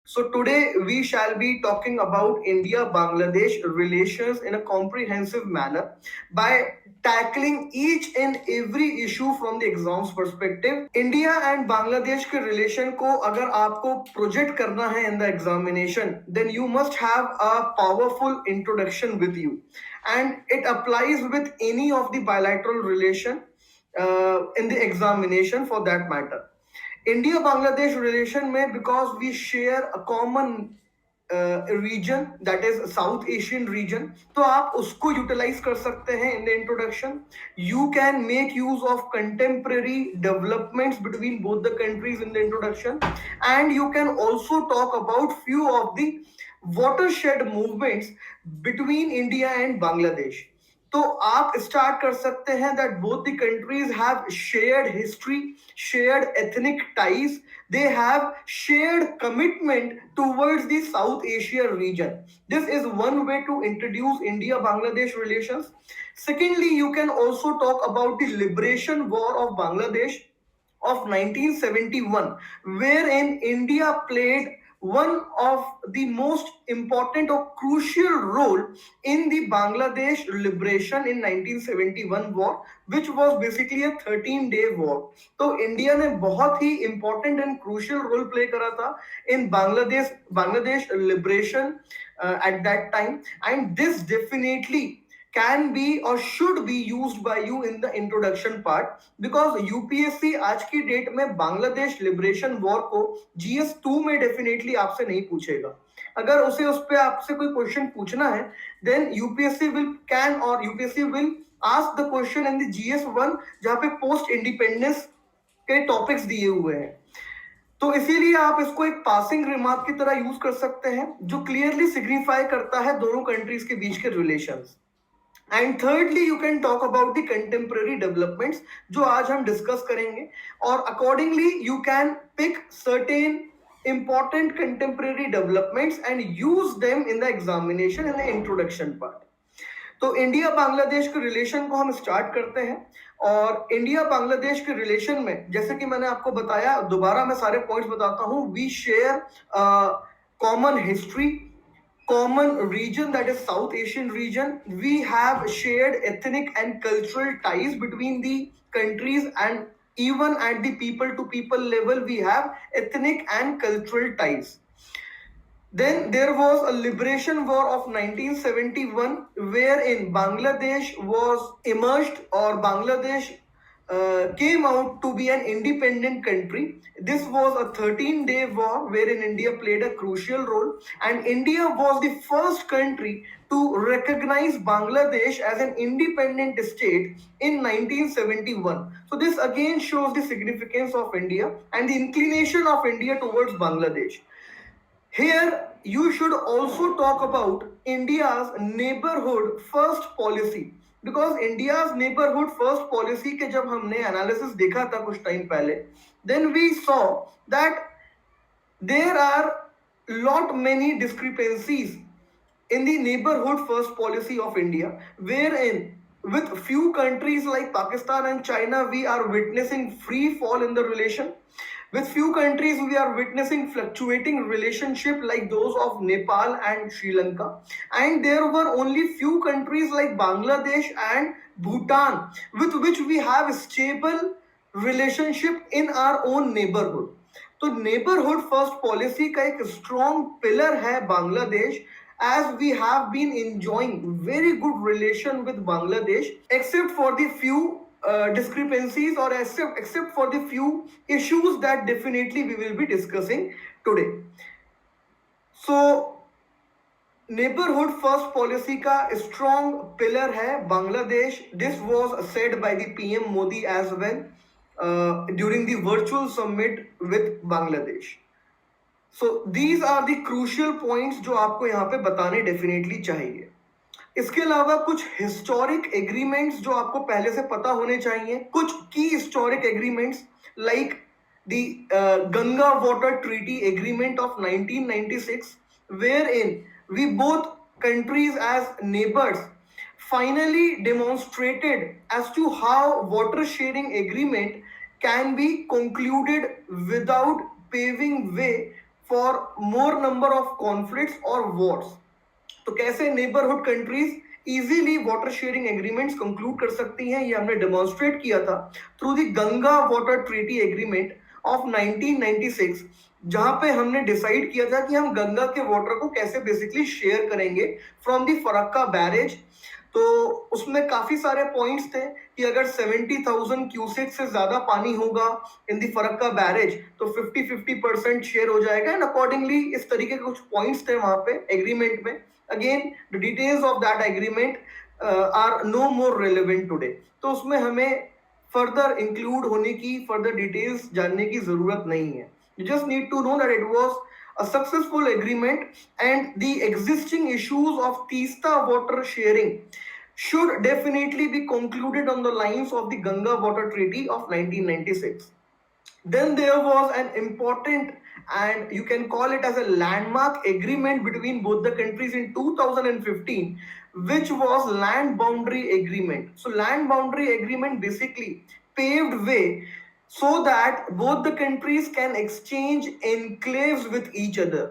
So today we shall be talking about India-Bangladesh relations in a comprehensive manner by tackling each and every issue from the exams perspective. India and Bangladesh के relation को अगर आपको project करना है in the examination, then you must have a powerful introduction with you, and it applies with any of the bilateral relation in the examination for that matter. India Bangladesh relation में because we share a common region that is South Asian region, तो आप उसको utilise कर सकते हैं in the introduction. You can make use of contemporary developments between both the countries in the introduction, and you can also talk about few of the watershed movements between India and Bangladesh. तो आप start कर सकते हैं that both the countries have shared history, shared ethnic ties, they have shared commitment towards the South Asia region. This is one way to introduce India Bangladesh relations. Secondly, you can also talk about the liberation war of Bangladesh of 1971, wherein India played one of the most important or crucial role in the Bangladesh liberation in 1971 war, which was basically a 13-day war. तो India ने बहुत ही important and crucial role play करा था in Bangladesh liberation at that time, and this definitely can be or should be used by you in the introduction part, because UPSC आज की date में Bangladesh liberation war को GS2 में definitely आपसे नहीं पूछेगा. अगर उसे उस पे आपसे कोई क्वेश्चन पूछना है, then UPSC will ask the question in the GS1, जहां पे पोस्ट इंडिपेंडेंस के टॉपिक्स दिए हुए हैं. तो इसीलिए आप इसको एक पासिंग रिमार्क की तरह यूज कर सकते हैं, जो क्लियरली सिग्निफाई करता है दोनों कंट्रीज के बीच के relations. And thirdly you can talk about the contemporary developments, जो आज हम डिस्कस करेंगे, और accordingly you can pick certain important contemporary developments and use them in the examination in the introduction part. तो इंडिया बांग्लादेश के रिलेशन को हम start करते हैं. और इंडिया बांग्लादेश के रिलेशन में, जैसे कि मैंने आपको बताया, दोबारा मैं सारे पॉइंट्स बताता हूं. We share common history, common region, that is South Asian region. We have shared ethnic and cultural ties between the countries, and even at the people to people level we have ethnic and cultural ties. Then there was a liberation war of 1971, wherein Bangladesh was emerged, or Bangladesh came out to be an independent country. This was a 13-day war wherein India played a crucial role, and India was the first country to recognize Bangladesh as an independent state in 1971. So this again shows the significance of India and the inclination of India towards Bangladesh. Here, you should also talk about India's neighborhood first policy, because India's neighborhood first policy के जब हमने analysis देखा था कुछ time पहले, then we saw that there are lot many discrepancies in the neighborhood first policy of India, wherein with few countries like Pakistan and China we are witnessing free fall in the relation. With few countries, we are witnessing fluctuating relationship like those of Nepal and Sri Lanka. And there were only few countries like Bangladesh and Bhutan with which we have stable relationship in our own neighborhood. तो neighborhood first policy का एक strong pillar है Bangladesh, as we have been enjoying very good relation with Bangladesh, except for the few discrepancies, or except for the few issues that definitely we will be discussing today. So neighborhood first policy का strong pillar है Bangladesh. This was said by the PM Modi as well during the virtual summit with Bangladesh. So these are the crucial points जो आपको यहाँ पे बताने definitely चाहिए. इसके अलावा कुछ हिस्टोरिक एग्रीमेंट्स जो आपको पहले से पता होने चाहिए, कुछ की historic agreements like the Ganga water treaty agreement of 1996, wherein we both countries as neighbors finally demonstrated as to how water sharing agreement can be concluded without paving way for more number of conflicts or wars. तो कैसे neighbourhood countries easily water sharing agreements conclude कर सकती हैं, ये हमने demonstrate किया था through the Ganga water treaty agreement of 1996, जहां पे हमने डिसाइड किया था कि हम गंगा के वाटर को कैसे बेसिकली शेयर करेंगे फ्रॉम द फरक्का बैरेज। तो उसमें काफी सारे पॉइंट्स थे कि अगर 70,000 क्यूसेक से ज्यादा पानी होगा इन दी फरक्का बैरेज तो 50-50% शेयर हो जाएगा, एंड अकॉर्डिंगली इस तरीके के कुछ पॉइंट्स थे वहां पे एग्रीमेंट में। Again the details of that agreement are no more relevant today, तो उसमें हमें फर्दर इंक्लूड होने की, फर्दर डिटेल्स जानने की जरूरत नहीं है। You just need to know that it was a successful agreement, and the existing issues of Teesta water sharing should definitely be concluded on the lines of the Ganga Water Treaty of 1996. Then there was an important, and you can call it as a landmark agreement between both the countries in 2015, which was land boundary agreement. So land boundary agreement basically paved way so that both the countries can exchange enclaves with each other.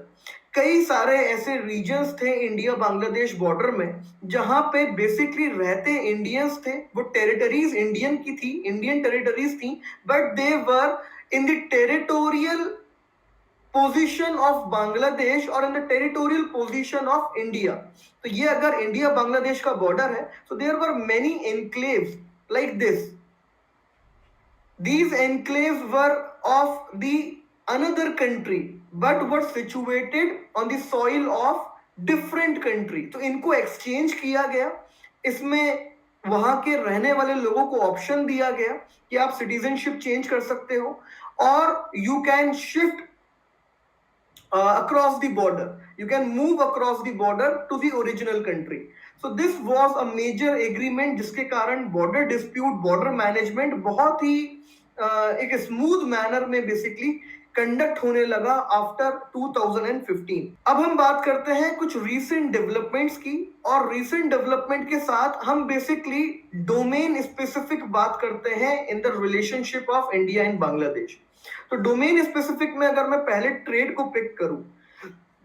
कई सारे ऐसे regions थे India Bangladesh border में जहां पे basically रहते Indians थे, वो टेरिटरीज इंडियन की थी, इंडियन टेरिटरीज थी, but they were in the territorial position of Bangladesh और in the territorial position of India. तो ये अगर इंडिया बांग्लादेश का बॉर्डर है, so there were many enclaves like this. These enclaves were of the another country but were situated on the soil of different country. तो इनको exchange किया गया, इसमें वहां के रहने वाले लोगों को ऑप्शन दिया गया कि आप सिटीजनशिप चेंज कर सकते हो और you can shift across the border, you can move across the border to the original country. So this was a major agreement जिसके कारण border dispute, border management बहुत ही एक स्मूथ मैनर में बेसिकली कंडक्ट होने लगा आफ्टर 2015। अब हम बात करते हैं कुछ रीसेंट डेवलपमेंट्स की, और रीसेंट डेवलपमेंट के साथ हम बेसिकली डोमेन स्पेसिफिक बात करते हैं in the relationship of India and Bangladesh. तो डोमेन स्पेसिफिक में अगर मैं पहले ट्रेड को पिक करूं,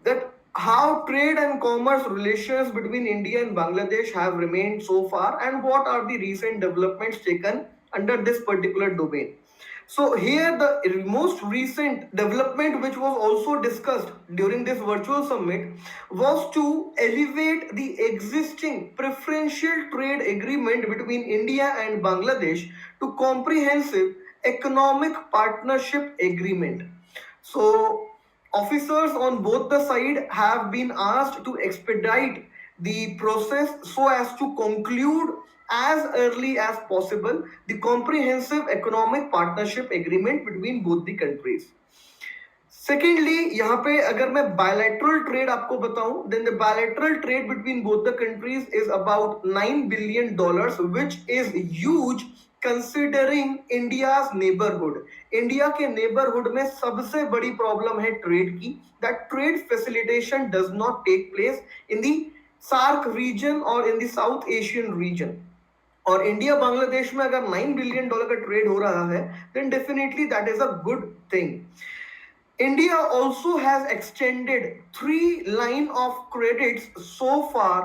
that how trade and commerce relations between India and Bangladesh have remained so far, and what are the recent developments taken under this particular domain. So here the most recent development which was also discussed during this virtual summit was to elevate the existing preferential trade agreement between India and Bangladesh to comprehensive economic partnership agreement. So officers on both the side have been asked to expedite the process so as to conclude as early as possible the comprehensive economic partnership agreement between both the countries. Secondly, यहाँ पे अगर मैं bilateral trade आपको बताऊं, then the bilateral trade between both the countries is about $9 billion, which is huge considering India's neighbourhood. India के neighbourhood में सबसे बड़ी प्रॉब्लम है ट्रेड की, that trade facilitation does not take place in the SAARC region और in the South Asian region. और India Bangladesh में अगर $9 बिलियन का ट्रेड हो रहा है, then definitely that is a good thing. India also has extended 3 line of credits so far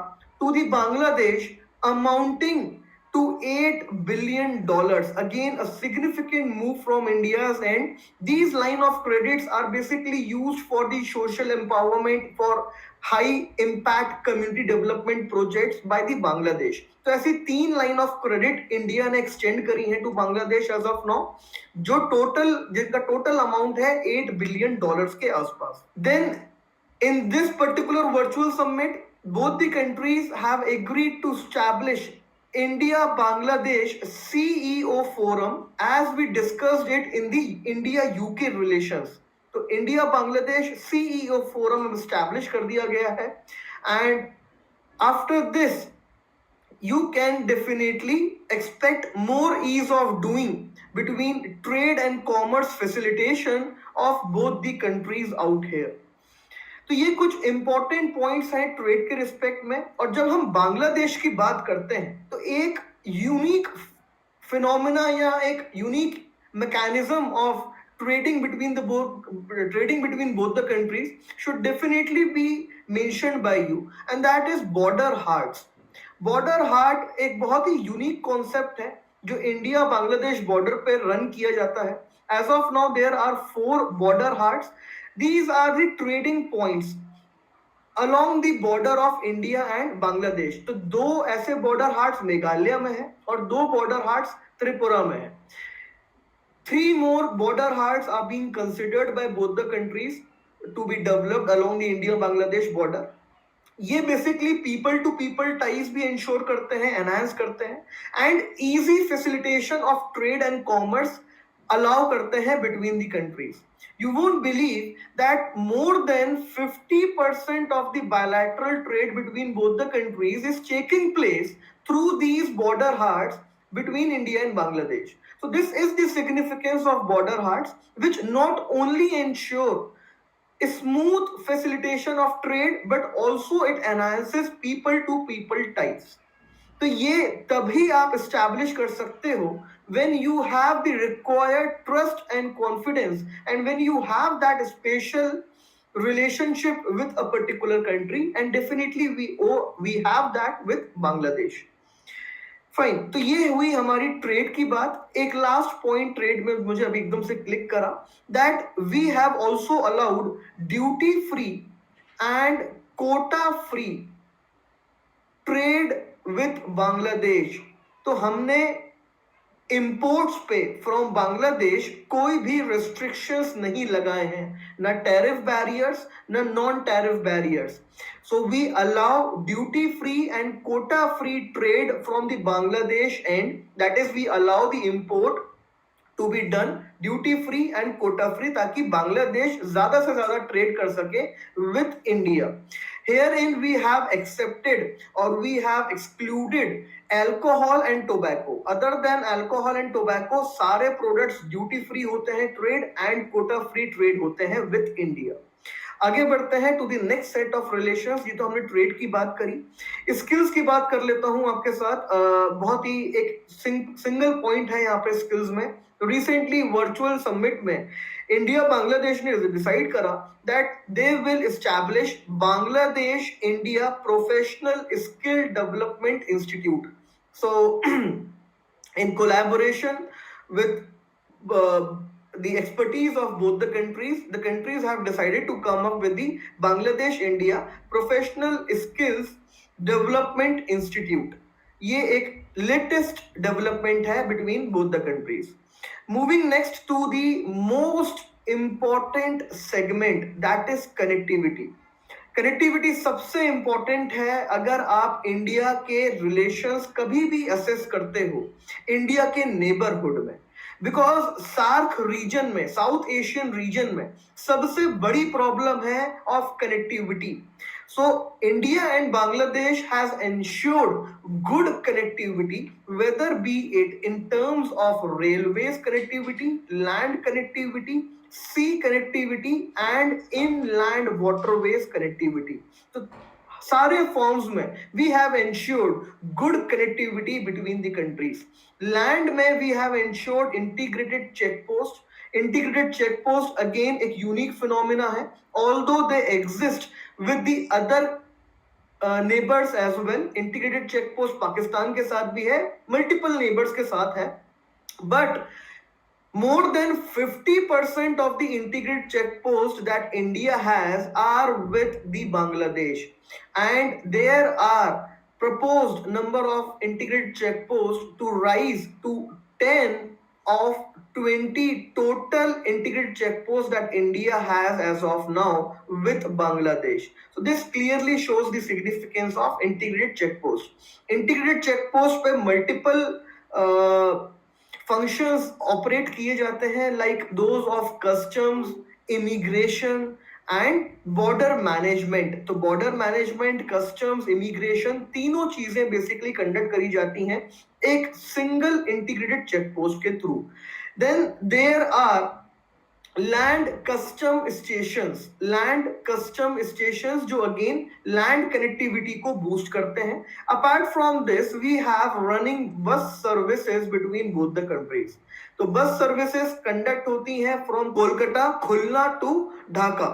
to the Bangladesh amounting to $8 billion. Again, a significant move from India's end. These line of credits are basically used for the social empowerment, for high impact community development projects by the Bangladesh. तो ऐसी 3 line of credit India ने extend करी है to Bangladesh as of now, जो जिनका total amount है $8 billion के आसपास। Then in this particular virtual summit both the countries have agreed to establish India Bangladesh CEO forum as we discussed it in the India UK relations. तो India Bangladesh CEO forum establish कर दिया गया है, and after this you can definitely expect more ease of doing between trade and commerce facilitation of both the countries out here. तो ये कुछ important points हैं trade के रिस्पेक्ट में। और जब हम बांग्लादेश की बात करते हैं तो एक यूनिक फिनोमेना या एक unique mechanism of trading between both the countries should definitely be mentioned by you, and that is border hearts. Border heart एक बहुत ही यूनिक कॉन्सेप्ट है जो इंडिया बांग्लादेश बॉर्डर पे रन किया जाता है. As of now there are 4 border hearts. These are the trading points along the border of India and Bangladesh. तो दो ऐसे बॉर्डर हार्ट्स मेघालय में है और 2 border hearts त्रिपुरा में है. 3 more border hearts are being considered by both the countries to be developed along the India Bangladesh border. ये basically people to people ties भी इंश्योर करते हैं, एनहांस करते हैं and easy facilitation of trade and commerce allow करते हैं between the countries. You won't believe that more than 50% of the bilateral trade between both the countries is taking place through these border hearts between India and Bangladesh. So this is the significance of border hearts, which not only ensure a smooth facilitation of trade but also it enhances people to people ties. तो ये तभी आप establish कर सकते हो when you have the required trust and confidence and when you have that special relationship with a particular country, and definitely we have that with Bangladesh. Fine. तो ये हुई हमारी ट्रेड की बात. एक लास्ट पॉइंट ट्रेड में मुझे अभी एकदम से क्लिक करा, that we have also allowed duty free and quota free trade with Bangladesh. तो हमने इंपोर्ट्स पे फ्रॉम बांग्लादेश कोई भी रिस्ट्रिक्शंस नहीं लगाए हैं, ना टैरिफ बैरियर्स ना non tariff barriers. So we allow duty free and quota free trade from the Bangladesh end. That is, we allow the import to be done duty free and quota free ताकि बांग्लादेश ज्यादा से ज्यादा trade कर सके with India. Herein we have accepted or we have excluded alcohol and tobacco. Other than alcohol and tobacco, सारे products duty free होते हैं trade and quota free trade होते हैं with India. आगे बढ़ते हैं to the next set of relations. ये तो हमने ट्रेड की बात करी. स्किल्स की बात कर लेता हूं आपके साथ. बहुत ही एक सिंगल पॉइंट है यहाँ पे स्किल्स में. रिसेंटली वर्चुअल समिट में इंडिया बांग्लादेश ने डिसाइड करा that they will establish Bangladesh India professional skill development institute. So in collaboration with the expertise of both the countries have decided to come up with the Bangladesh India Professional Skills Development Institute. ये एक latest development है between both the countries. Moving next to the most important segment, that is connectivity. Connectivity सबसे important है अगर आप India के relations कभी भी असेस करते हो इंडिया के नेबरहुड में. बिकॉज सार्क रीजन में, साउथ एशियन रीजन में सबसे बड़ी प्रॉब्लम है of connectivity. So India and Bangladesh has ensured good connectivity, whether be it in terms of railways connectivity, land connectivity, sea connectivity and inland waterways connectivity. तो सारे forms में we have ensured good connectivity between the countries. Land में we have ensured integrated check post. Integrated check post again एक unique phenomena है, although they exist with the other neighbors as well. integrated check post Pakistan के साथ भी है, multiple neighbors के साथ है, but more than 50% of the integrated check posts that India has are with the Bangladesh, and there are proposed number of integrated check posts to rise to 10 of 20 total integrated check posts that India has as of now with Bangladesh. So this clearly shows the significance of integrated check posts. Integrated check posts पे multiple functions operate किए जाते हैं, like those of customs, immigration and border management. तो border management, customs, immigration तीनों चीजें basically conduct करी जाती हैं एक सिंगल इंटीग्रेटेड चेक पोस्ट के through. Then there are land custom stations जो अगेन लैंड कनेक्टिविटी को बूस्ट करते हैं. Apart from this we have running bus services between both the countries. तो बस सर्विसेज कंडक्ट होती हैं from Kolkata Khulna to Dhaka.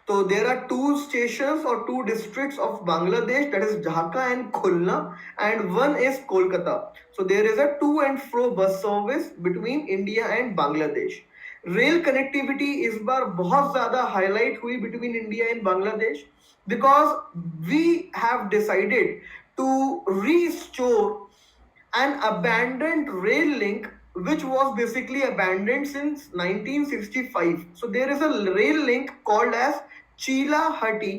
तो there are two stations और two districts of Bangladesh, that is Dhaka and Khulna, and one is Kolkata. So there is a to and fro bus service between India and Bangladesh. Rail connectivity इस बार बहुत ज्यादा highlight हुई between India and Bangladesh because we have decided to restore an abandoned rail link which was basically abandoned since 1965. So there is a rail link called as Chilahati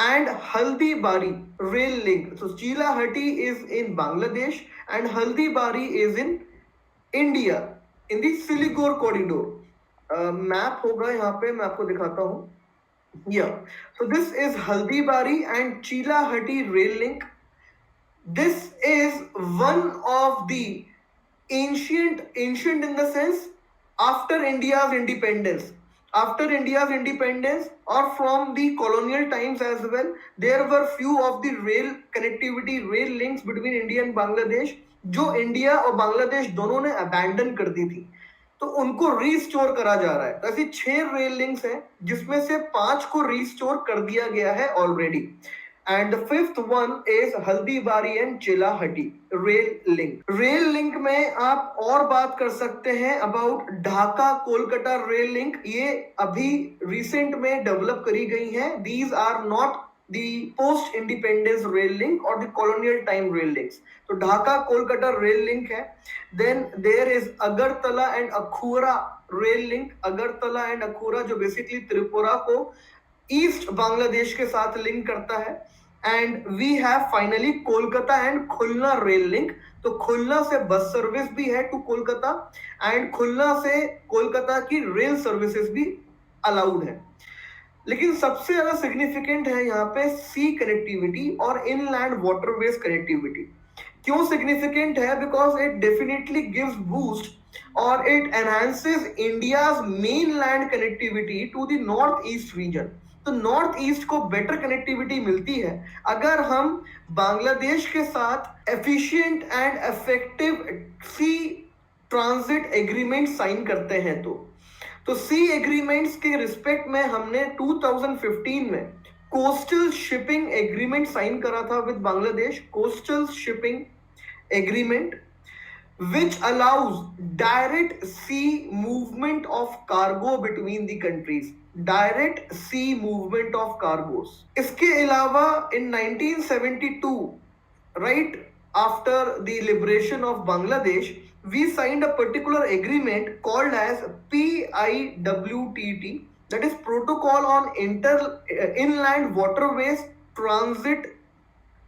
and Haldibari rail link. So Chilahati is in Bangladesh and Haldibari is in India in the Siliguri corridor. Map होगा यहाँ पे, मैं आपको दिखाता हूँ. So this is Haldibari and Chilahati rail link. This is one of the ancient in the sense after India's independence or from the colonial times as well, there were few of the rail links between India and Bangladesh जो India और बांग्लादेश दोनों ने abandon कर दी थी, तो उनको restore करा जा रहा है. तो ऐसी 6 रेल लिंक्स हैं जिसमें से 5 को रीस्टोर कर दिया गया है already. And the fifth one is Haldibari and Chilahati rail link. Rail link में आप और बात कर सकते हैं about Dhaka Kolkata rail link. ये अभी रिसेंट में डेवलप करी गई हैं. These are not the post independence rail link or the colonial time rail links. तो ढाका कोलकाता रेल लिंक है. Then there is Agartala and Akhaura rail link. Agartala and Akhaura जो बेसिकली त्रिपुरा को ईस्ट बांग्लादेश के साथ लिंक करता है. And we have finally Kolkata and Khulna rail link. तो खुलना से बस सर्विस भी है टू कोलकाता एंड खुलना से कोलकाता की रेल सर्विसेज भी अलाउड है. लेकिन सबसे ज्यादा सिग्निफिकेंट है यहाँ पे सी कनेक्टिविटी और इनलैंड वाटरवेज कनेक्टिविटी. क्यों सिग्निफिकेंट है? Because it definitely gives boost और it enhances India's mainland connectivity to the north east region. तो नॉर्थ ईस्ट को बेटर कनेक्टिविटी मिलती है अगर हम बांग्लादेश के साथ efficient and effective sea transit agreement sign करते हैं. तो सी एग्रीमेंट्स के रिस्पेक्ट में हमने 2015 में कोस्टल शिपिंग एग्रीमेंट साइन करा था with Bangladesh. Coastal shipping agreement which allows direct sea movement of cargo between the countries. Direct sea movement of cargos. इसके अलावा in 1972, right after the liberation of Bangladesh, we signed a particular agreement called as PIWTT, that is Protocol on Inland Waterways Transit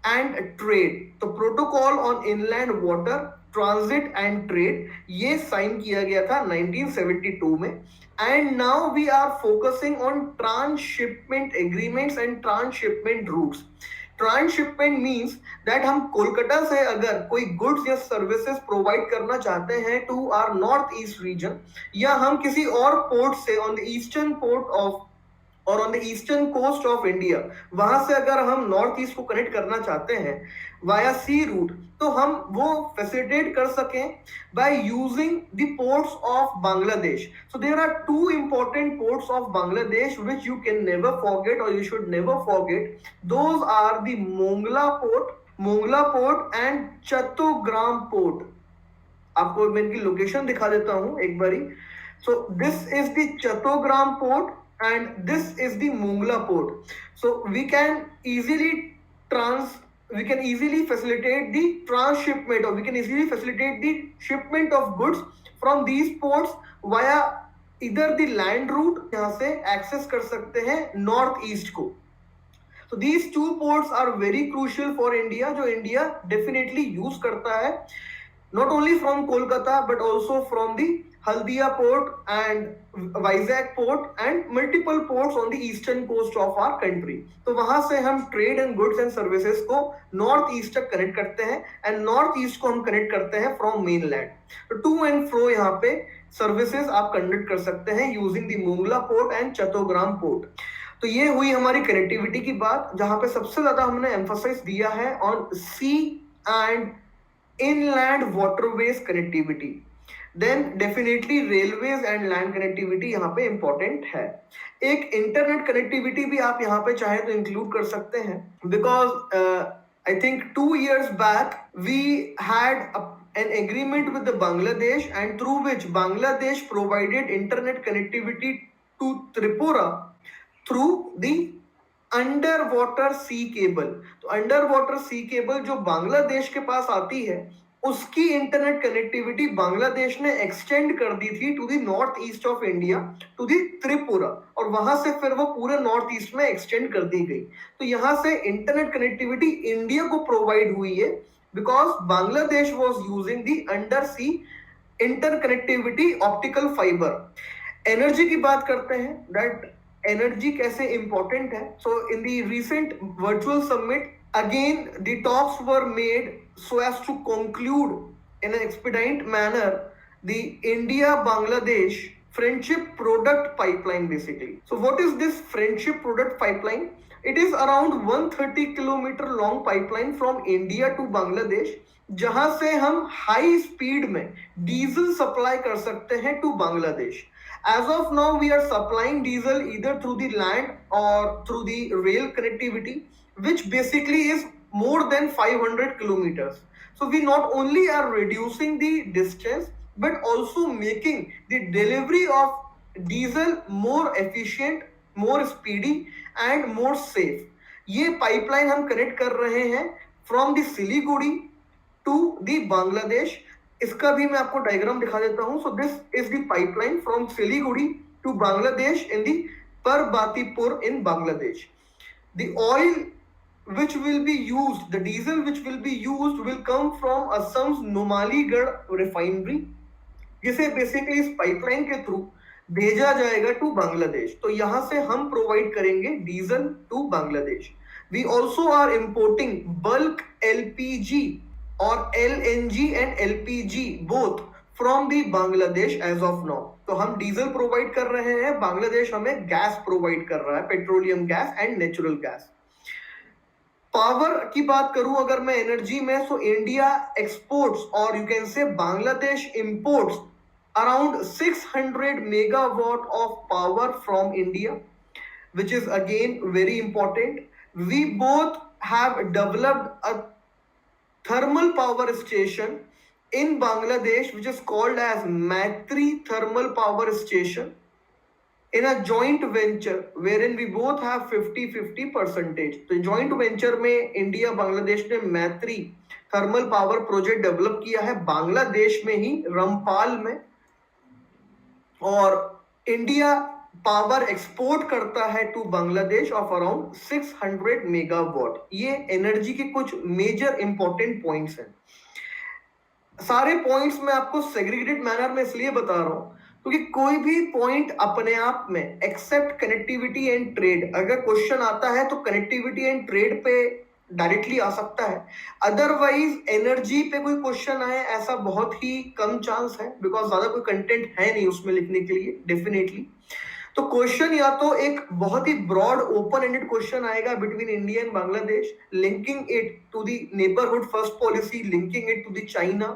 and Trade. तो protocol on inland water transit and trade ये sign किया गया था 1972 में. And now we are focusing on transshipment agreements and transshipment routes. Transshipment means that हम कोलकाता से अगर कोई गुड्स या सर्विसेज प्रोवाइड करना चाहते हैं to our north east region, या हम किसी और पोर्ट से on the eastern port of और on the eastern coast of India, वहां से अगर हम नॉर्थ ईस्ट को कनेक्ट करना चाहते हैं वाया सी रूट, तो हम वो फैसिलिटेट कर सकें by using the ports of Bangladesh. So there are 2 important ports of Bangladesh which you can never forget और you should never forget. Those are the Mongla port and Chattogram port. आपको मैं इनकी लोकेशन दिखा देता हूं एक बारी. So this is the Chattogram port and this is the Mongla port. So we can easily facilitate the transshipment, or we can easily facilitate the shipment of goods from these ports via either the land route, यहाँ से access कर सकते हैं north east को. So these 2 ports are very crucial for India, जो India definitely use करता है not only from Kolkata but also from the Haldia port and Vizag port and multiple ports on the eastern coast of our country. तो वहां से हम trade and goods and services को north east तक connect करते हैं and north east को हम कनेक्ट करते हैं फ्रॉम मेन लैंड. तो टू एंड फ्रो यहाँ पे सर्विसेज आप कंडक्ट कर सकते हैं using the Mongla port and Chattogram port. तो ये हुई हमारी कनेक्टिविटी की बात, जहां पे सबसे ज्यादा हमने एम्फोसाइज दिया है on sea and inland waterways connectivity. Then definitely railways and land connectivity यहाँ पे important है. एक इंटरनेट कनेक्टिविटी भी आप यहाँ पे चाहे तो इंक्लूड कर सकते हैं, because I think 2 years back we had an agreement with the Bangladesh and through which Bangladesh provided internet connectivity to Tripura through the under water sea cable. तो अंडर वाटर सी केबल जो बांग्लादेश के पास आती है, उसकी internet connectivity Bangladesh ने extend कर दी थी to the north east of India, to the Tripura, और वहां से फिर वो पूरे नॉर्थ ईस्ट में एक्सटेंड कर दी गई. तो यहां से इंटरनेट कनेक्टिविटी इंडिया को प्रोवाइड हुई है because Bangladesh was using the under sea interconnectivity optical fibre. Energy की बात करते हैं, दैट एनर्जी कैसे इंपॉर्टेंट है. So in the recent virtual summit again the talks were made so as to conclude in an expedite manner the India Bangladesh friendship product pipeline basically. So what is this friendship product pipeline? It is around 130 kilometer long pipeline from India to Bangladesh, जहां से हम high speed में diesel supply कर सकते हैं to Bangladesh. As of now, we are supplying diesel either through the land or through the rail connectivity, which basically is more than 500 kilometers. So we not only are reducing the distance, but also making the delivery of diesel more efficient, more speedy and more safe. ये pipeline हम connect कर रहे हैं from the Siliguri to the Bangladesh. इसका भी मैं आपको diagram दिखा देता हूं. So this is the pipeline from Siliguri to Bangladesh in the Parbatipur in Bangladesh. The oil which will be used, the diesel which will be used will come from Assam's Numaligarh refinery, जिसे basically इस pipeline के through भेजा जाएगा to Bangladesh. तो यहां से हम provide करेंगे diesel to Bangladesh. We also are importing bulk LPG और LNG and LPG both from the Bangladesh as of now. तो हम डीजल प्रोवाइड कर रहे हैं, बांग्लादेश हमें गैस प्रोवाइड कर रहा है, petroleum gas and natural gas. Power की बात करूं अगर मैं एनर्जी में, सो इंडिया एक्सपोर्ट्स और यू कैन से Bangladesh imports around 600 megawatt of power from India, which is again very important. We both have developed a thermal power station in Bangladesh which is called as Maitri Thermal Power Station in a joint venture wherein we both have 50-50 percentage. तो joint venture में India Bangladesh ने मैत्री thermal power project develop किया है बांग्लादेश में ही, रंपाल में, और India power export करता है to Bangladesh of around 600 megawatt. ये एनर्जी के कुछ मेजर इंपॉर्टेंट पॉइंट्स हैं. सारे पॉइंट्स मैं आपको सेग्रीगेटेड मैनर में इसलिए बता रहा हूं क्योंकि कोई भी पॉइंट अपने आप में एक्सेप्ट कनेक्टिविटी एंड ट्रेड, अगर क्वेश्चन आता है तो कनेक्टिविटी एंड ट्रेड पे डायरेक्टली आ सकता है. अदरवाइज एनर्जी पे कोई क्वेश्चन आए ऐसा बहुत ही कम चांस है, बिकॉज ज्यादा कोई कंटेंट है नहीं उसमें लिखने के लिए डेफिनेटली. तो क्वेश्चन या तो एक बहुत ही ब्रॉड ओपन एंडेड क्वेश्चन आएगा between India and Bangladesh, linking it to the neighbourhood first policy, linking it to the China,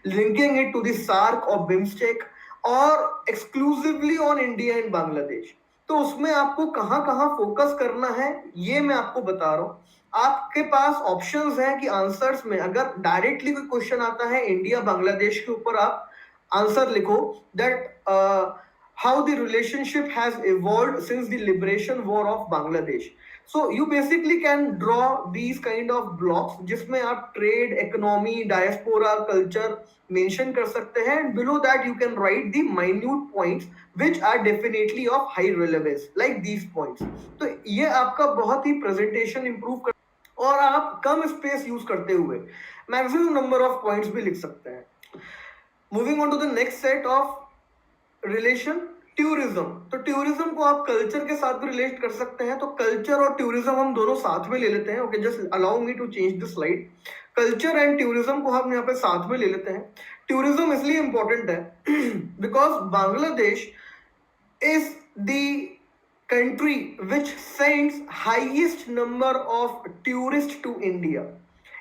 linking it to the SAARC और बिम्स्टेक, और exclusively on India and Bangladesh. तो उसमें आपको कहां कहां फोकस करना है ये मैं आपको बता रहा हूं. आपके पास ऑप्शंस हैं कि आंसर्स में अगर डायरेक्टली कोई क्वेश्चन आता है इंडिया बांग्लादेश के ऊपर, आप आंसर लिखो that how the relationship has evolved since the liberation war of Bangladesh. So you basically can draw these kind of blocks जिसमें आप trade, economy, diaspora, culture mention कर सकते हैं, and below that you can write the minute points which are definitely of high relevance like these points. तो ये आपका बहुत ही presentation improve कर. और आप कम स्पेस यूज करते हुए मैक्सिमम नंबर ऑफ पॉइंट्स भी लिख सकते हैं। Moving on to the next set of relation, tourism. तो टूरिज्म को आप कल्चर के साथ भी रिलेट कर सकते हैं, तो कल्चर और टूरिज्म हम दोनों साथ में ले लेते हैं। Okay, just allow me to change the slide. Culture and tourism को हम यहाँ पे साथ में ले लेते हैं। टूरिज्म इसलिए इंपॉर्टेंट है because Bangladesh is the country which sends highest number of tourists to India.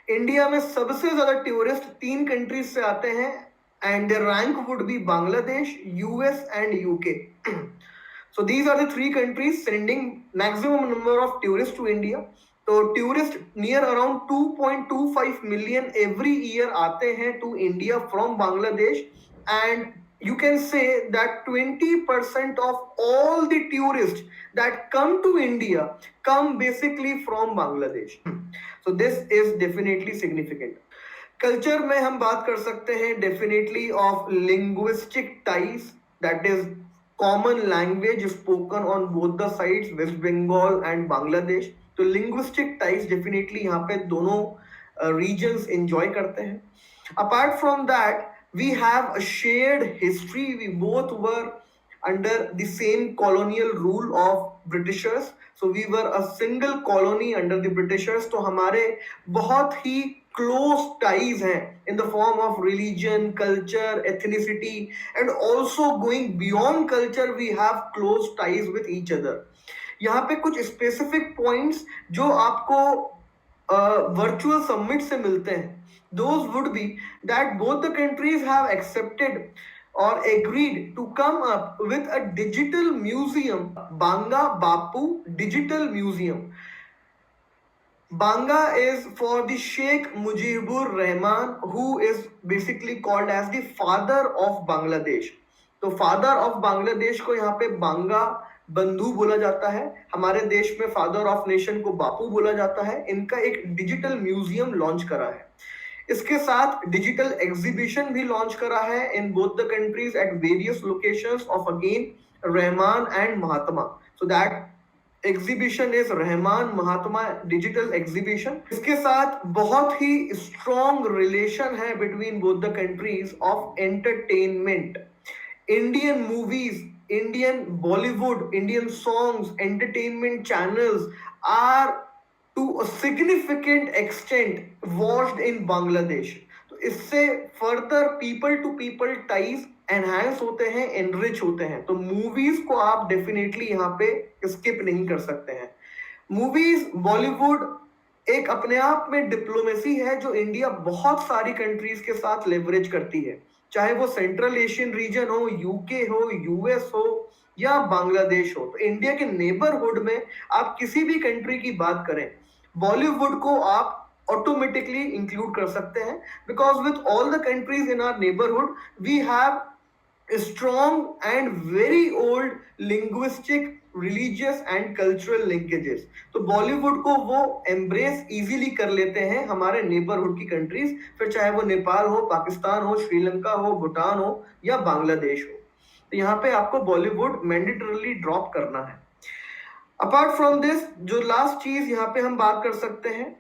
India में सबसे ज्यादा टूरिस्ट 3 कंट्रीज से आते हैं and the rank would be Bangladesh, US and UK. So these are the 3 countries sending maximum number of tourists to India. तो tourist near around 2.25 million every year आते हैं to India from Bangladesh, and you can say that 20% of all the tourists that come to India come basically from Bangladesh. So this is definitely significant. Culture में हम बात कर सकते हैं definitely of linguistic ties, that is common language spoken on both the sides, West Bengal and Bangladesh. तो linguistic ties definitely यहाँ पे दोनों regions enjoy करते हैं. Apart from that, we have a shared history. We both were under the same colonial rule of Britishers. So we were a single colony under the Britishers. तो हमारे बहुत ही close ties हैं in the form of religion, culture, ethnicity, and also going beyond culture, we have close ties with each other. यहाँ पे कुछ specific points जो आपको virtual summit से मिलते हैं. Those would be that both the countries have accepted or agreed to come up with a digital museum, Banga Bapu Digital Museum. Banga is for the Sheikh Mujibur Rahman, who is basically called as the father of Bangladesh. तो father of Bangladesh को यहाँ पे बांगा बंधु बोला जाता है, हमारे देश में फादर ऑफ नेशन को बापू बोला जाता है. इनका एक डिजिटल म्यूजियम लॉन्च करा है. इसके साथ डिजिटल एग्जीबिशन भी लॉन्च करा है in both the countries at various locations of again Rahman and Mahatma. So that exhibition is Rahman Mahatma digital exhibition. इसके साथ बहुत ही स्ट्रॉन्ग रिलेशन है between both the countries of entertainment. Indian movies, Indian Bollywood, Indian songs, entertainment channels are to a significant extent watched in Bangladesh. तो इससे further people to people ties enhance होते हैं, enrich होते हैं. तो movies को आप definitely यहाँ पे skip नहीं कर सकते हैं. Movies, Bollywood एक अपने आप में डिप्लोमेसी है जो इंडिया बहुत सारी कंट्रीज के साथ लेवरेज करती है, चाहे वो सेंट्रल एशियन रीजन हो, यूके हो, यूएस हो या बांग्लादेश हो. तो इंडिया के नेबरहुड में आप किसी भी कंट्री की बात करें, बॉलीवुड को आप ऑटोमेटिकली इंक्लूड कर सकते हैं, because with all the countries in our neighbourhood we have strong and very old linguistic, religious and cultural linkages. तो बॉलीवुड को वो एम्ब्रेस इजीली कर लेते हैं हमारे नेबरहुड की कंट्रीज, फिर चाहे वो नेपाल हो, पाकिस्तान हो, श्रीलंका हो, भूटान हो या बांग्लादेश हो. तो यहाँ पे आपको बॉलीवुड मैंडेटरली ड्रॉप करना है. अपार्ट फ्रॉम दिस, जो लास्ट चीज यहाँ पे हम बात कर सकते हैं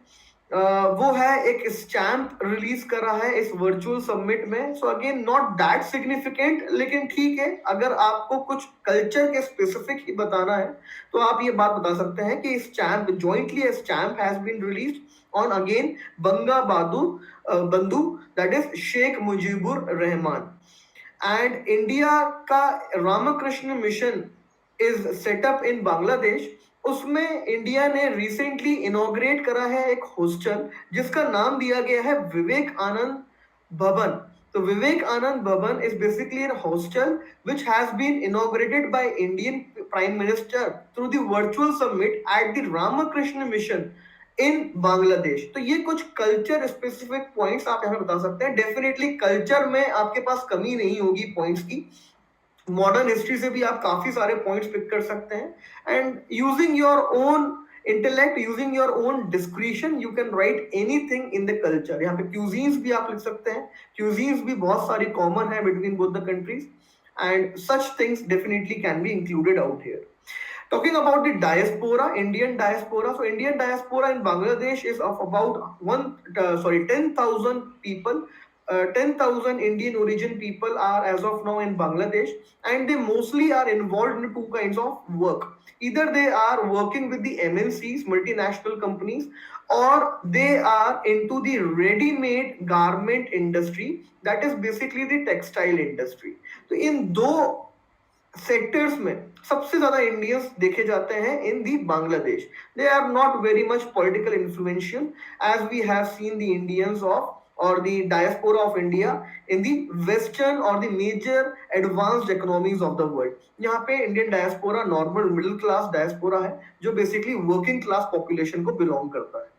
वो है एक स्टैम्प रिलीज करा है इस वर्चुअल समिट में. So again not that significant, लेकिन ठीक है, अगर आपको कुछ कल्चर के स्पेसिफिक ही बताना है तो आप ये बात बता सकते हैं कि stamp jointly stamp has been released on again Banga Bandhu, that is Sheikh Mujibur Rahman. And India का Ramakrishna Mission is set up in Bangladesh. उसमें इंडिया ने रिसेंटली इनॉग्रेट करा है एक हॉस्टल जिसका नाम दिया गया है विवेक आनंद भवन. तो विवेक आनंद भवन is basically a hostel which has been inaugurated by Indian Prime Minister through the virtual summit at the Ramakrishna Mission in Bangladesh. तो ये कुछ कल्चर स्पेसिफिक पॉइंट्स आप यहाँ बता सकते हैं. डेफिनेटली कल्चर में आपके पास कमी नहीं होगी पॉइंट्स की. मॉडर्न हिस्ट्री से भी आप काफी सारे पॉइंट्स पिक कर सकते हैं, and using your own intellect, using your own discretion, you can write anything in the culture. यहाँ पे क्यूजीन्स भी आप लिख सकते हैं. क्यूजीन्स भी बहुत सारी कॉमन है between both the countries, and such things definitely can be included out here. Talking about the diaspora, Indian diaspora. So Indian diaspora in Bangladesh is of about 10,000 people. 10,000 Indian origin people are as of now in Bangladesh, and they mostly are involved in two kinds of work. Either they are working with the MNCs, multinational companies, or they are into the ready-made garment industry, that is basically the textile industry. So in दो sectors में सबसे ज्यादा Indians देखे जाते हैं in the Bangladesh. They are not very much political influential as we have seen the Indians of or the diaspora of India in the western or the major advanced economies of the world. यहाँ पे Indian diaspora normal middle class diaspora है जो basically working class population को belong करता है.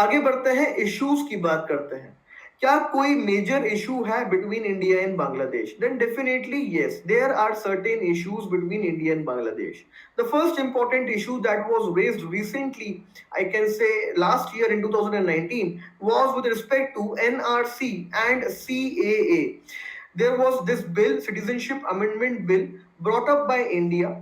आगे बढ़ते हैं, इश्यूज की बात करते हैं. क्या कोई मेजर इशू है between India and Bangladesh? Then definitely yes, there are certain issues between India and Bangladesh. The first important issue that was raised recently, I can say last year in 2019, was with respect to NRC and CAA. There was this bill, Citizenship Amendment Bill, brought up by India,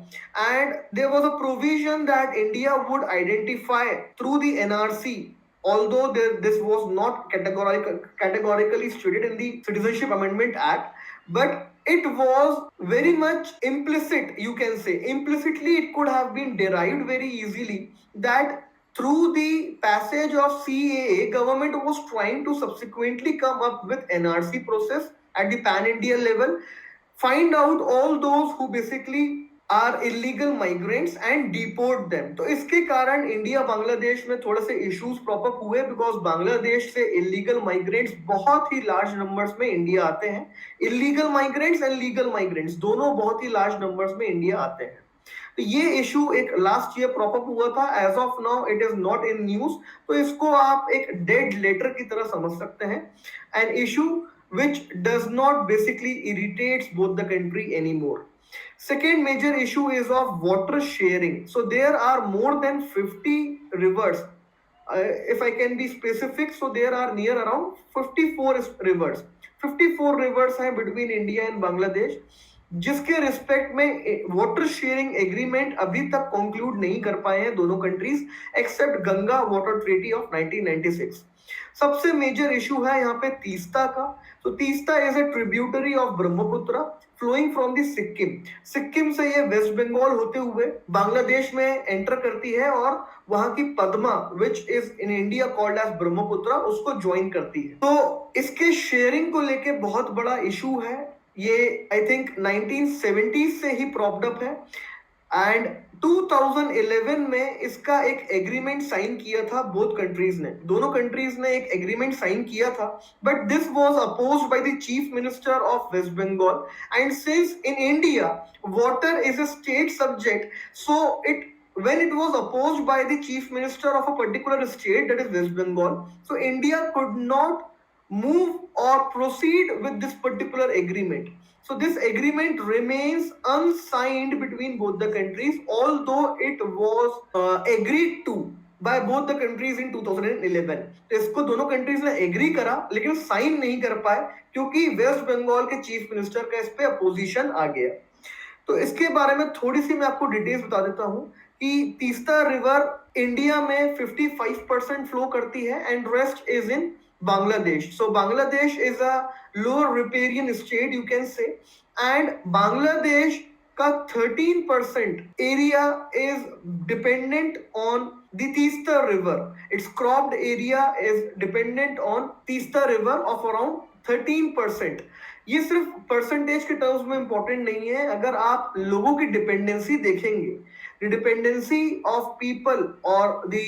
and there was a provision that India would identify through the NRC, although this was not categorically stated in the Citizenship Amendment Act, but it was very much implicit, you can say. Implicitly, it could have been derived very easily that through the passage of CAA, government was trying to subsequently come up with NRC process at the pan-India level, find out all those who basically are illegal migrants and deport them. तो इसके कारण India Bangladesh में थोड़े से issues prop up हुए, बिकॉज बांग्लादेश से illegal migrants बहुत ही लार्ज नंबर्स में इंडिया आते हैं. Illegal migrants and legal migrants दोनों बहुत ही लार्ज नंबर्स में इंडिया आते हैं. तो ये इशू एक लास्ट ईयर प्रॉपअप हुआ था. As of now it is not in news, तो इसको आप एक डेड लेटर की तरह समझ सकते हैं. An issue which does not basically irritates both the country anymore. Second major issue is of water sharing. So there are more than 50 rivers. If I can be specific, so there are near around 54 rivers. 54 rivers हैं between India and Bangladesh, जिसके respect में water sharing agreement अभी तक conclude नहीं कर पाए हैं दोनों countries, except Ganga water treaty of 1996. सबसे मेजर इशू है यहाँ पे तीस्ता का. तो Teesta is a tributary of Brahmaputra flowing from the Sikkim. Sikkim से ये वेस्ट बंगाल होते हुए बांग्लादेश में एंटर करती है और वहां की Padma, which is in India called as Brahmaputra, उसको ज्वाइन करती है. तो इसके शेयरिंग को लेके बहुत बड़ा इशू है. ये आई थिंक 1970 से ही प्रॉप्ड अप है, एंड 2011 में इसका एक एग्रीमेंट साइन किया था बोथ कंट्रीज ने. दोनों कंट्रीज ने एक एग्रीमेंट साइन किया था, but this was opposed by the chief minister of West Bengal. And since in India water is a state subject, so it when it was opposed by the chief minister of a particular state, that is West Bengal, so India could not move or proceed with this particular agreement. So this agreement remains unsigned between both the countries, although it was agreed to by both the countries in 2011. तो इसको दोनों countries ने agree करा लेकिन sign नहीं कर पाए क्योंकि वेस्ट बंगाल के चीफ मिनिस्टर का इस पे अपोजिशन आ गया. तो इसके बारे में थोड़ी सी मैं आपको डिटेल्स बता देता हूँ कि तीस्ता रिवर इंडिया में 55% फ्लो करती है and rest is in Bangladesh. So Bangladesh is a lower riparian state, you can say, and Bangladesh का 13% area is dependent on the Teesta River. Its cropped area is dependent on Teesta River of around 13%. ये सिर्फ percentage के terms में important नहीं है. अगर आप लोगों की डिपेंडेंसी देखेंगे, the dependency of people or the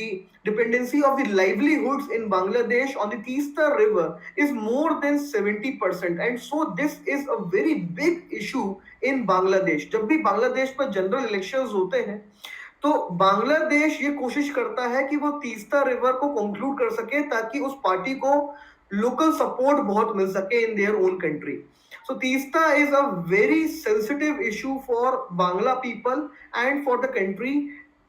dependency of the livelihoods in Bangladesh on the Teesta River is more than 70%, and so this is a very big issue in Bangladesh. जब भी बांग्लादेश पर जनरल इलेक्शंस होते हैं तो बांग्लादेश ये कोशिश करता है कि वो तीस्ता रिवर को कंक्लूड कर सके ताकि उस पार्टी को लोकल सपोर्ट बहुत मिल सके in their own country. So Teesta is a very sensitive issue for Bangla people and for the country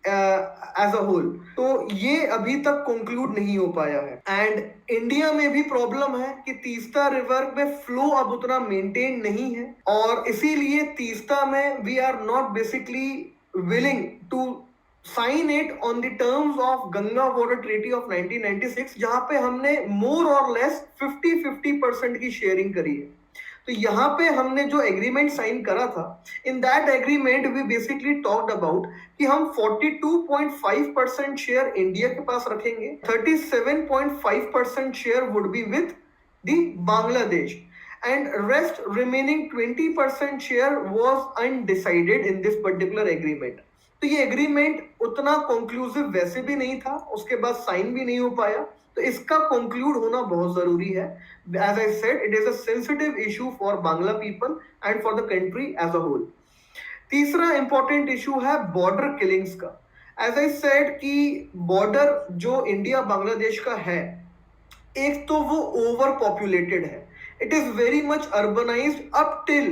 as a whole. तो ये अभी तक conclude नहीं हो पाया है. And इंडिया में भी प्रॉब्लम है कि तीस्ता रिवर में फ्लो अब उतना मेंटेन नहीं है और इसीलिए तीस्ता में we are not basically willing to sign it on the terms of Ganga Water Treaty of 1996, जहां पे हमने more or less 50-50% की शेयरिंग करी है। तो यहाँ पे हमने जो एग्रीमेंट साइन करा था, in that agreement we basically talked about कि हम 42.5% शेयर इंडिया के पास रखेंगे, 37.5% share would be with the Bangladesh, and rest remaining 20% share was undecided in this particular agreement. तो ये एग्रीमेंट उतना कंक्लूसिव वैसे भी नहीं था, उसके बाद साइन भी नहीं हो पाया, तो इसका कंक्लूड होना बहुत जरूरी है। As I said, it is a sensitive issue for Bangla people and for the country as a whole. तीसरा इंपॉर्टेंट इशू है बॉर्डर किलिंग्स का। एज आई सेड कि बॉर्डर जो इंडिया बांग्लादेश का है, एक तो वो ओवर पॉपुलेटेड है, it is very much urbanised up till,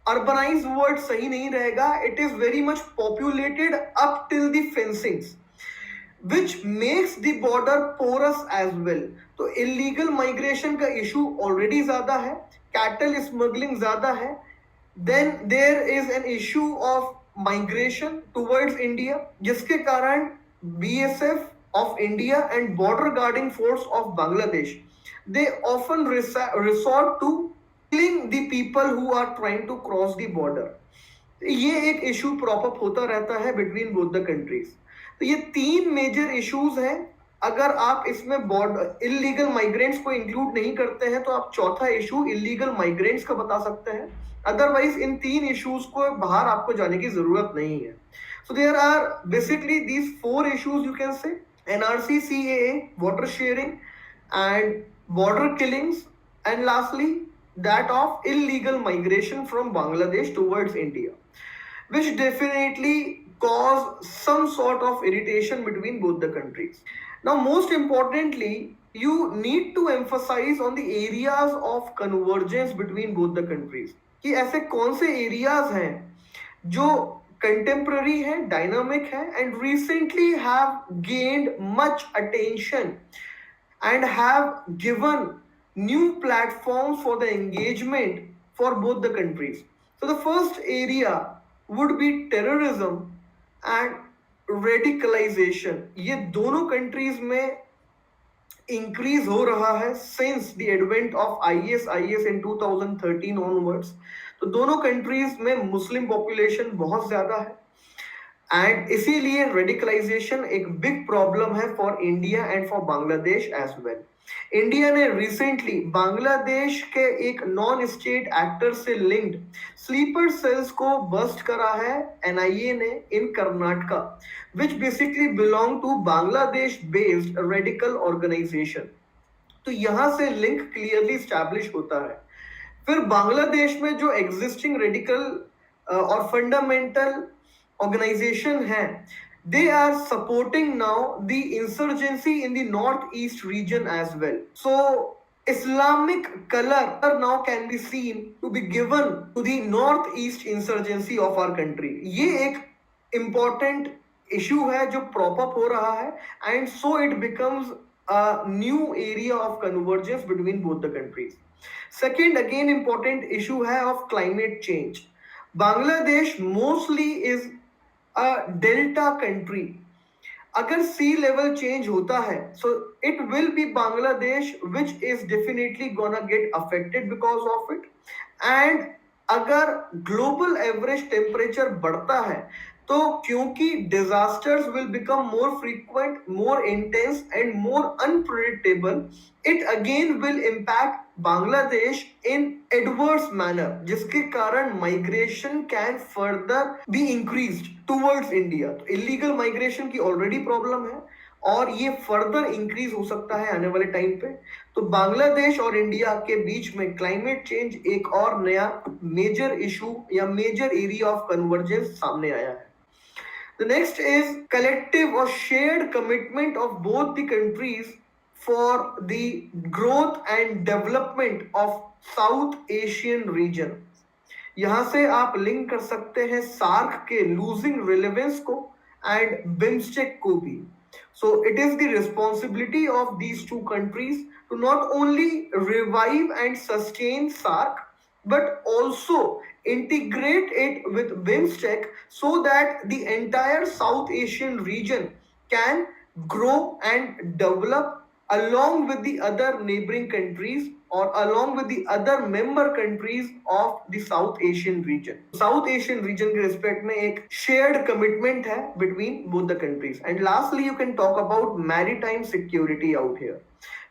urbanise word सही नहीं रहेगा, it is very much populated up till the fencings, which makes the border porous as well। तो इलीगल माइग्रेशन का इशू ऑलरेडी ज्यादा है, cattle smuggling ज्यादा है, then there is an issue of migration towards India, जिसके कारण BSF of India and border guarding force of Bangladesh, they often resort to killing the people who are trying to cross the border। ये एक issue prop up होता रहता है between both the countries. तो ये तीन मेजर इश्यूज हैं। अगर आप इसमें बॉर्डर इलीगल माइग्रेंट्स को इंक्लूड नहीं करते हैं तो आप चौथा इशू इलीगल माइग्रेंट्स का बता सकते हैं, अदरवाइज इन तीन इश्यूज को बाहर आपको जाने की जरूरत नहीं है। So there are basically these four issues you can say, NRC, CAA, water sharing and border killings, and lastly that of illegal migration from Bangladesh towards India, which definitely cause some sort of irritation between both the countries। Now most importantly, you need to emphasize on the areas of convergence between both the countries, कि ऐसे कौन से areas हैं जो contemporary है, dynamic है, and recently have gained much attention and have given new platforms for the engagement for both the countries. So the first area would be terrorism and radicalisation. ये दोनों कंट्रीज में increase हो रहा है since the advent of ISIS in 2013 onwards. तो दोनों countries में Muslim population बहुत ज्यादा है एंड इसीलिए रेडिकलाइजेशन एक बिग प्रॉब्लम है for India and for Bangladesh as well. India ने रिसेंटली बांग्लादेश के एक नॉन स्टेट एक्टर से लिंक्ड स्लीपर सेल्स को बस्ट करा है NIA ने in Karnataka, which basically belong to Bangladesh based radical organisation. तो यहां से लिंक क्लियरली स्टैब्लिश होता है। फिर बांग्लादेश में जो एग्जिस्टिंग रेडिकल और फंडामेंटल ऑर्गेनाइजेशन है, they are supporting now the insurgency in the northeast region as well। So Islamic color now can be seen to be given to the northeast insurgency of our country। ये एक important issue है जो prop up हो रहा है, and so it becomes a new area of convergence between both the countries। Second, again important issue है of climate change। Bangladesh mostly is a delta country। अगर सी level change होता है, so it will be Bangladesh which is definitely gonna get affected because of it। and अगर global average temperature बढ़ता है तो क्योंकि disasters will become more frequent, more intense and more unpredictable, it again will impact Bangladesh in adverse manner, जिसके कारण migration can further be increased towards India. तो illegal migration की already problem है और ये फर्दर इंक्रीज हो सकता है आने वाले टाइम पे। तो बांग्लादेश और इंडिया के बीच में क्लाइमेट चेंज एक और नया मेजर इशू या मेजर एरिया ऑफ कन्वर्जेंस सामने आया है। The next is collective or shared commitment of both the countries for the growth and development of South Asian region। यहां से आप लिंक कर सकते हैं सार्क के लूजिंग रिलेवेंस को एंड बिम्स्टेक को भी। So it is the responsibility of these two countries to not only revive and sustain SAARC but also integrate it with BIMSTEC so that the entire South Asian region can grow and develop along with the other neighboring countries or along with the other member countries of the South Asian region. South Asian region के respect में एक shared commitment है between both the countries. And lastly, you can talk about maritime security out here.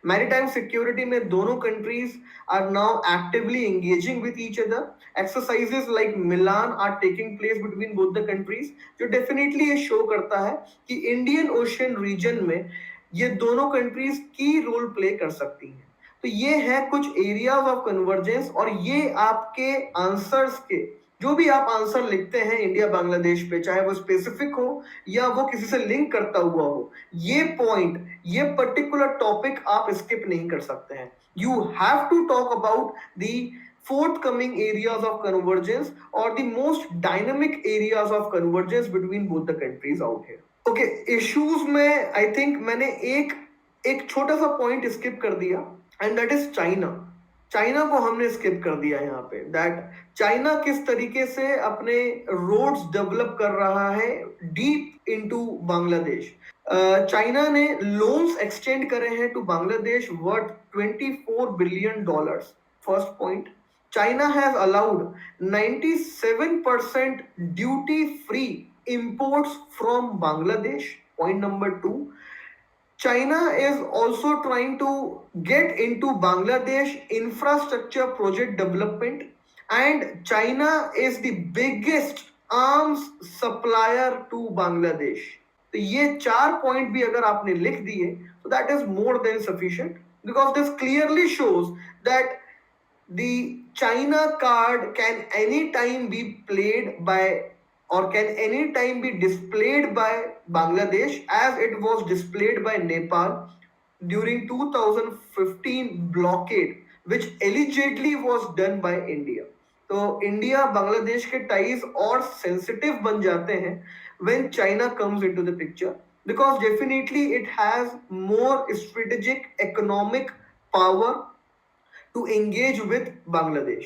Maritime security में दोनों countries are now actively engaging with each other. Exercises like Milan are taking place between both the countries, जो definitely ये show करता है कि Indian Ocean region में ये दोनों countries की role play कर सकती हैं. तो ये है कुछ एरियाज ऑफ कन्वर्जेंस और ये आपके आंसर्स के जो भी आप आंसर लिखते हैं इंडिया बांग्लादेश पे, चाहे वो स्पेसिफिक हो या वो किसी से लिंक करता हुआ हो, ये पॉइंट, ये पर्टिकुलर टॉपिक आप स्किप नहीं कर सकते हैं. You have to talk about the forthcoming areas of convergence or the most dynamic areas of convergence between both the countries out here. Okay, issues में I think मैंने एक छोटा सा पॉइंट स्किप कर दिया and that is China. China को हमने skip कर दिया यहाँ पे. दैट चाइना किस तरीके से अपने रोड्स डेवलप कर रहा है डीप इनटू बांग्लादेश. चाइना ने लोन्स एक्सटेंड करे हैं to Bangladesh worth $24 billion. First point, China has allowed 97% duty free imports from Bangladesh. Point number 2, China is also trying to get into Bangladesh infrastructure project development, and China is the biggest arms supplier to Bangladesh. तो ये 4 point भी अगर आपने लिख दिए तो that is more than sufficient, because this clearly shows that the China card can anytime be played by or can anytime be displayed by Bangladesh as it was displayed by Nepal during 2015 blockade, which allegedly was done by India. तो India Bangladesh के ties और sensitive बन जाते हैं when China comes into the picture, because definitely it has more strategic economic power to engage with Bangladesh.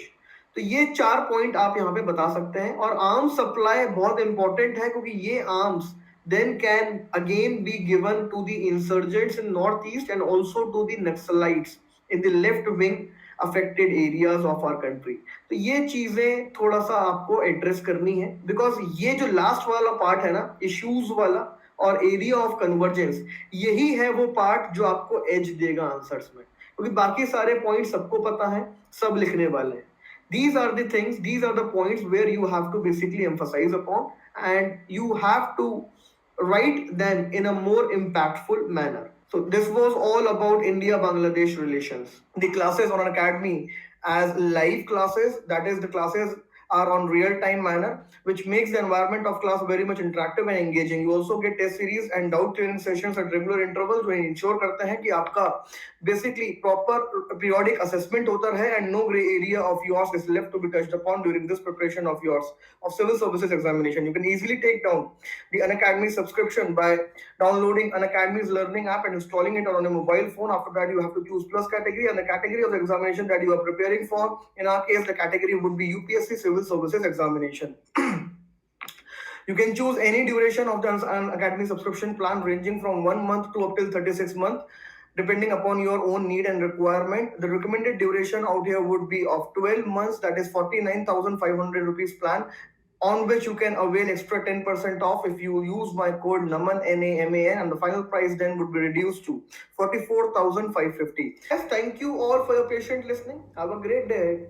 तो ये 4 point आप यहाँ पे बता सकते हैं. और आर्म्स सप्लाई बहुत इंपॉर्टेंट है क्योंकि ये arms then can again be given to the insurgents in north east and also to the naxalites in the left wing affected areas of our country. तो ये चीजें थोड़ा सा आपको एड्रेस करनी है, बिकॉज ये जो लास्ट वाला पार्ट है ना, इश्यूज वाला और एरिया ऑफ कन्वर्जेंस, यही है वो पार्ट जो आपको एज देगा आंसर्स में, क्योंकि बाकी सारे पॉइंट सबको पता है, सब लिखने वाले हैं. These are the things, these are the points where you have to basically emphasize upon, and you have to write them in a more impactful manner. So this was all about India-Bangladesh relations. The classes on Unacademy as live classes, that is the classes are on real-time manner, which makes the environment of class very much interactive and engaging. You also get test series and doubt clearing sessions at regular intervals, जो ensure करते हैं कि आपका basically proper periodic assessment होता है and no gray area of yours is left to be touched upon during this preparation of yours of civil services examination. You can easily take down the Unacademy subscription by downloading Unacademy's learning app and installing it on a mobile phone. After that, you have to choose plus category and the category of the examination that you are preparing for. In our case, the category would be UPSC Civil Services examination. You can choose any duration of the Unacademy subscription plan ranging from 1 month to up till 36 months, depending upon your own need and requirement. The recommended duration out here would be of 12 months, that is 49,500 rupees plan, on which you can avail extra 10% off if you use my code NAMAN, NAMAN, and the final price then would be reduced to 44,550. Yes, thank you all for your patient listening. Have a great day.